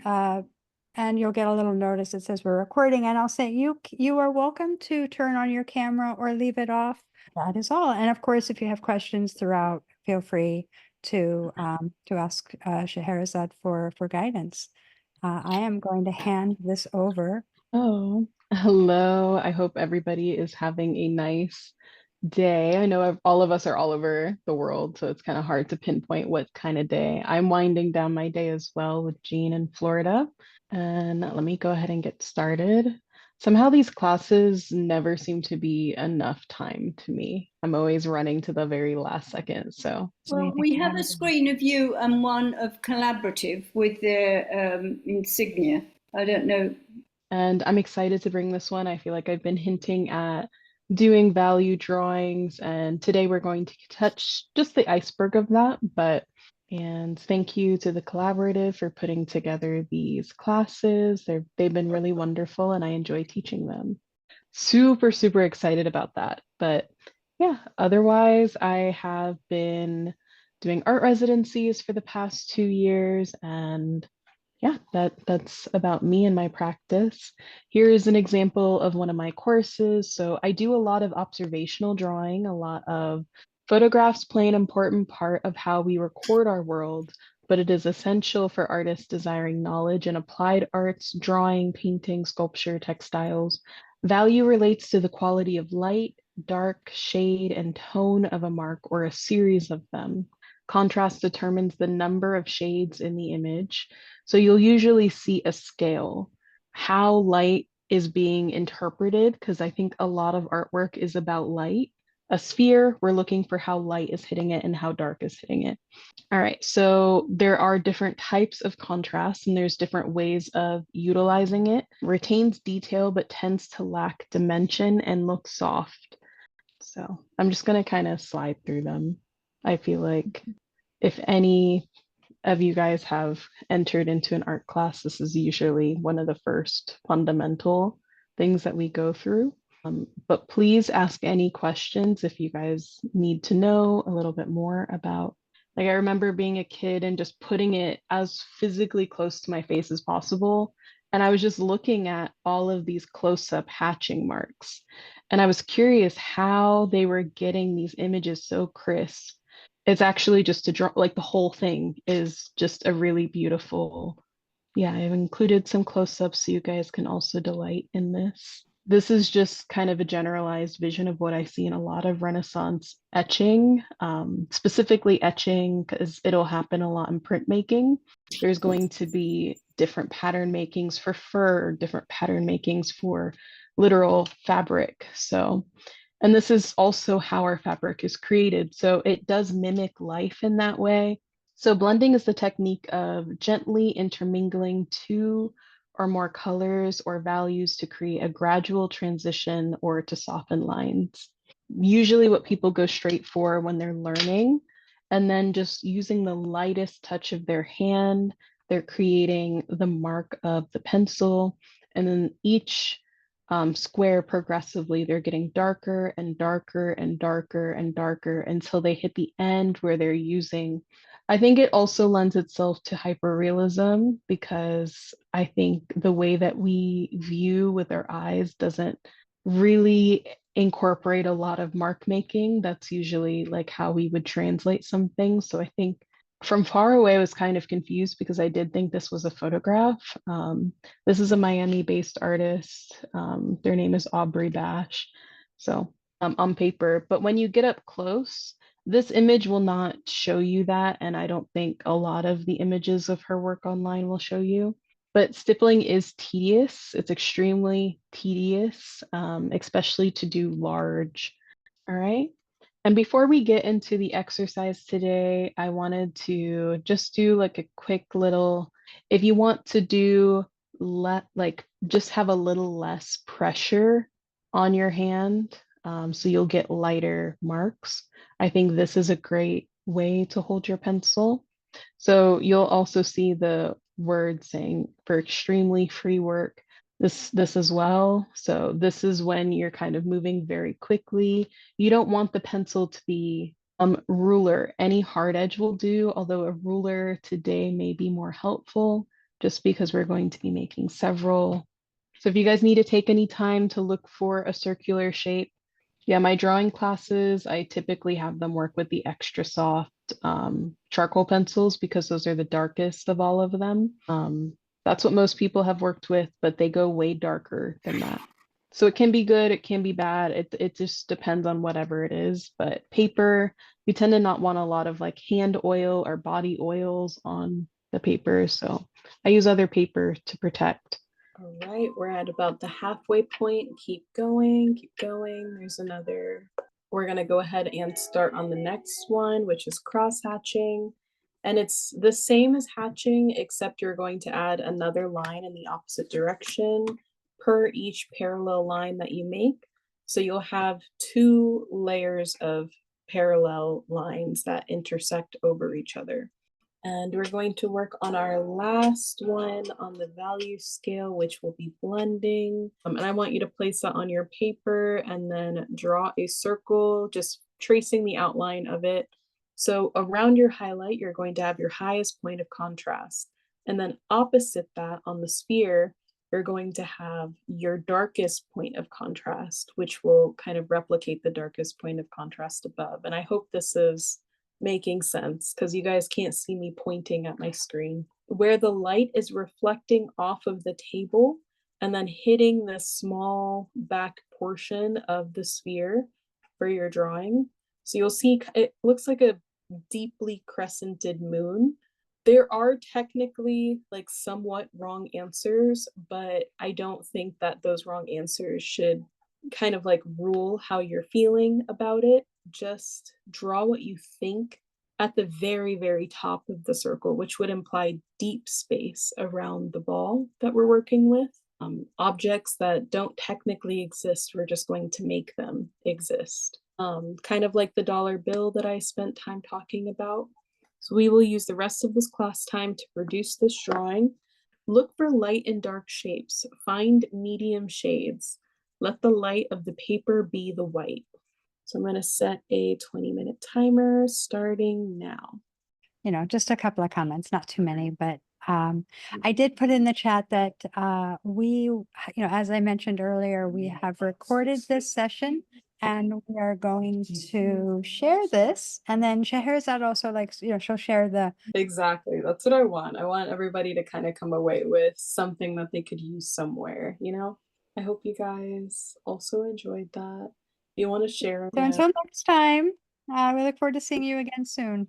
and you'll get a little notice that says we're recording, and I'll say you are welcome to turn on your camera or leave it off. That is all. And of course, if you have questions throughout, feel free to ask Scheherazade for guidance. I am going to hand this over. Oh, hello. I hope everybody is having a nice day. I know all of us are all over the world, so it's kind of hard to pinpoint what kind of day. I'm winding down my day as well with Jean in Florida. And let me go ahead and get started. Somehow these classes never seem to be enough time to me. I'm always running to the very last second. So Well, we have a screen of you and one of collaboARTive with their insignia. I don't know. And I'm excited to bring this one. I feel like I've been hinting at doing value drawings, and today we're going to touch just the iceberg of that. And thank you to the collaborative for putting together these classes. They've been really wonderful, and I enjoy teaching them. Super, super excited about that. But yeah, otherwise, I have been doing art residencies for the past 2 years, and yeah, that's about me and my practice. Here is an example of one of my courses. So I do a lot of observational drawing, a lot of photographs play an important part of how we record our world, but it is essential for artists desiring knowledge in applied arts, drawing, painting, sculpture, textiles. Value relates to the quality of light, dark, shade, and tone of a mark or a series of them. Contrast determines the number of shades in the image. So you'll usually see a scale, how light is being interpreted, because I think a lot of artwork is about light. A sphere, we're looking for how light is hitting it and how dark is hitting it. All right, so there are different types of contrast and there's different ways of utilizing it. Retains detail, but tends to lack dimension and look soft. So I'm just gonna kind of slide through them. I feel like if any of you guys have entered into an art class, this is usually one of the first fundamental things that we go through. But please ask any questions if you guys need to know a little bit more about. Like, I remember being a kid and just putting it as physically close to my face as possible. And I was just looking at all of these close-up hatching marks. And I was curious how they were getting these images so crisp. It's actually just to draw, like the whole thing is just a really beautiful. Yeah, I've included some close-ups so you guys can also delight in this. This is just kind of a generalized vision of what I see in a lot of Renaissance etching, specifically etching, because it'll happen a lot in printmaking. There's going to be different pattern makings for fur, different pattern makings for literal fabric. So, and this is also how our fabric is created. So it does mimic life in that way. So blending is the technique of gently intermingling two or more colors or values to create a gradual transition or to soften lines. Usually what people go straight for when they're learning, and then just using the lightest touch of their hand, they're creating the mark of the pencil. And then each square progressively, they're getting darker and darker and darker and darker until they hit the end where they're using. I think it also lends itself to hyperrealism because I think the way that we view with our eyes doesn't really incorporate a lot of mark making. That's usually like how we would translate some things. So I think from far away, I was kind of confused because I did think this was a photograph. This is a Miami-based artist. Their name is Aubrey Bash. So on paper, but when you get up close, this image will not show you that, and I don't think a lot of the images of her work online will show you. But stippling is tedious. It's extremely tedious, especially to do large. All right. And before we get into the exercise today, I wanted to just do like a quick little, if you want to do like just have a little less pressure on your hand, so you'll get lighter marks. I think this is a great way to hold your pencil. So you'll also see the word saying for extremely free work, this as well. So this is when you're kind of moving very quickly. You don't want the pencil to be ruler. Any hard edge will do, although a ruler today may be more helpful. just because we're going to be making several. So if you guys need to take any time to look for a circular shape, yeah, my drawing classes, I typically have them work with the extra soft charcoal pencils because those are the darkest of all of them. That's what most people have worked with, but they go way darker than that. So it can be good, it can be bad. It just depends on whatever it is. But paper, we tend to not want a lot of like hand oil or body oils on the paper. So I use other paper to protect. All right, we're at about the halfway point. Keep going, keep going. There's another. We're gonna go ahead and start on the next one, which is cross hatching. And it's the same as hatching, except you're going to add another line in the opposite direction per each parallel line that you make. So you'll have 2 layers of parallel lines that intersect over each other. And we're going to work on our last one on the value scale, which will be blending. And I want you to place that on your paper and then draw a circle, just tracing the outline of it. So around your highlight, you're going to have your highest point of contrast. And then opposite that on the sphere, you're going to have your darkest point of contrast, which will kind of replicate the darkest point of contrast above. And I hope this is making sense because you guys can't see me pointing at my screen. Where the light is reflecting off of the table and then hitting the small back portion of the sphere for your drawing. So you'll see it looks like a deeply crescented moon. There are technically like somewhat wrong answers, but I don't think that those wrong answers should kind of like rule how you're feeling about it. Just draw what you think at the very, very top of the circle, which would imply deep space around the ball that we're working with. Objects that don't technically exist, we're just going to make them exist. Kind of like the dollar bill that I spent time talking about. So we will use the rest of this class time to produce this drawing. Look for light and dark shapes. Find medium shades. Let the light of the paper be the white. So I'm going to set a 20-minute timer starting now. You know, just a couple of comments, not too many, but I did put in the chat that as I mentioned earlier, we have recorded this session and we are going to share this. And then Scheherazade also likes, she'll share the. Exactly. That's what I want. I want everybody to kind of come away with something that they could use somewhere, I hope you guys also enjoyed that. If you want to share. So until next time, we look forward to seeing you again soon.